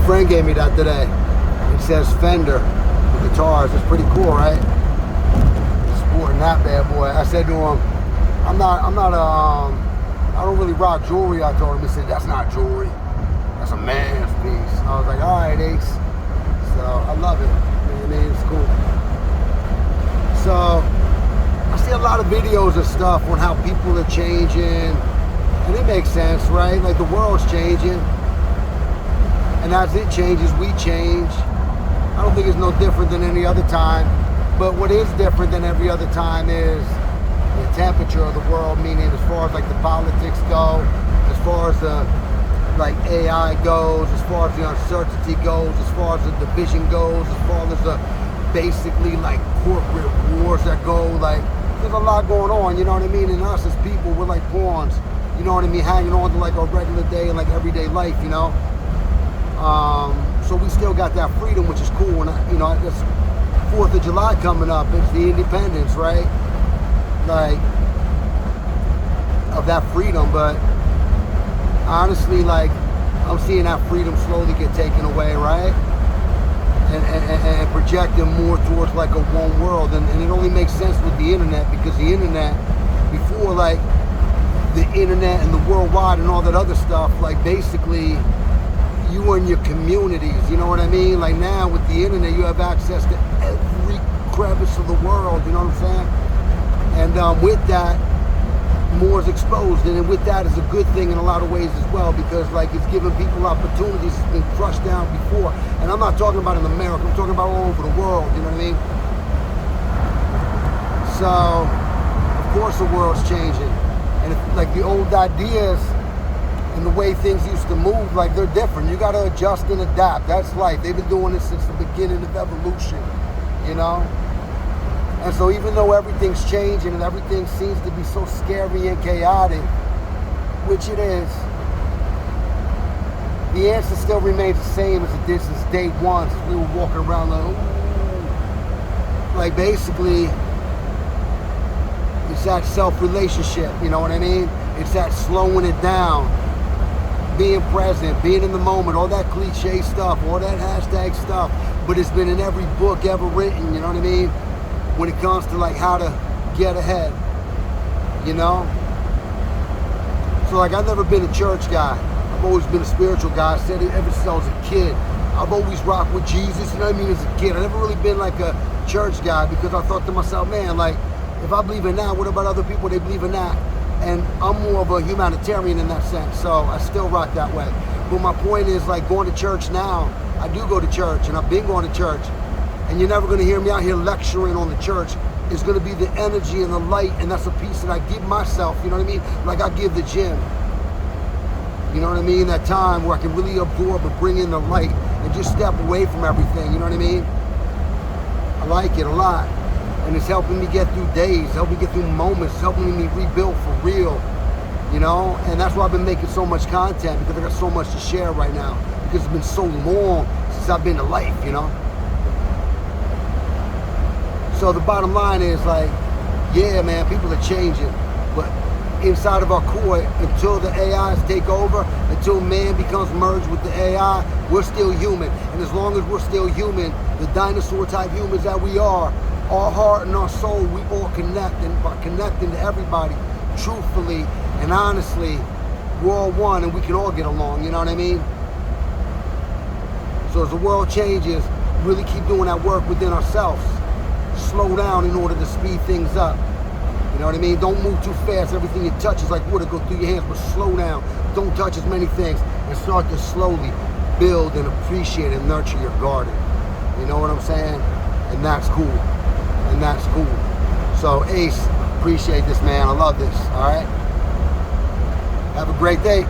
friend gave me that today. It says Fender the guitars. It's pretty cool, right? Sporting that bad boy. I said to him, I don't really rock jewelry. I told him. He said, that's not jewelry. That's a man's piece. I was like, all right, Ace. So I love it. You know what I mean? It's cool. So I see a lot of videos and stuff on how people are changing, and it makes sense, right? Like the world's changing, and as it changes, we change. I don't think it's no different than any other time, but what is different than every other time is the temperature of the world, meaning as far as like the politics go, as far as the like AI goes, as far as the uncertainty goes, as far as the division goes, as far as the basically like corporate wars that go, like there's a lot going on, you know what I mean? And us as people, we're like pawns, you know what I mean, hanging on to like a regular day and like everyday life, you know? So we still got that freedom, which is cool. And you know, it's 4th of July coming up, it's the independence, right? Like, of that freedom, but honestly, like, I'm seeing that freedom slowly get taken away, right? And projecting more towards like a one world, and it only makes sense with the internet, because the internet, before like the internet and the worldwide and all that other stuff, like basically you were in your communities, you know what I mean? Like now with the internet, you have access to every crevice of the world, you know what I'm saying? And with that, more is exposed, and with that is a good thing in a lot of ways as well, because like it's giving people opportunities that's been crushed down before. And I'm not talking about in America, I'm talking about all over the world, you know what I mean? So, of course the world's changing. And if, like the old ideas and the way things used to move, like they're different. You gotta adjust and adapt. That's life. They've been doing this since the beginning of evolution, you know? And so even though everything's changing and everything seems to be so scary and chaotic, which it is, the answer still remains the same as it did since day one, since we were walking around like, ooh. Like basically, it's that self-relationship, you know what I mean? It's that slowing it down, being present, being in the moment, all that cliche stuff, all that hashtag stuff, but it's been in every book ever written, you know what I mean? When it comes to like how to get ahead, you know? So like I've never been a church guy. I've always been a spiritual guy. I said it ever since I was a kid. I've always rocked with Jesus, you know what I mean, as a kid. I've never really been like a church guy, because I thought to myself, man, like if I believe in that, what about other people, they believe in that? And I'm more of a humanitarian in that sense, so I still rock that way. But my point is, like, going to church now, I do go to church, and I've been going to church, and you're never gonna hear me out here lecturing on the church. It's gonna be the energy and the light, and that's a piece that I give myself, you know what I mean? Like I give the gym, you know what I mean? That time where I can really absorb and bring in the light and just step away from everything, you know what I mean? I like it a lot. And it's helping me get through days, helping me get through moments, helping me rebuild for real, you know? And that's why I've been making so much content, because I got so much to share right now, because it's been so long since I've been to life, you know? So the bottom line is like, yeah, man, people are changing, but inside of our core, until the AIs take over, until man becomes merged with the AI, we're still human. And as long as we're still human, the dinosaur type humans that we are, our heart and our soul, we all connect, and by connecting to everybody truthfully and honestly, we're all one and we can all get along, you know what I mean? So as the world changes, really keep doing that work within ourselves. Slow down in order to speed things up. You know what I mean? Don't move too fast. Everything you touch is like water, go through your hands, but slow down. Don't touch as many things, and start to slowly build and appreciate and nurture your garden. You know what I'm saying? And that's cool. And that's cool. So Ace, appreciate this, man. I love this. All right? Have a great day.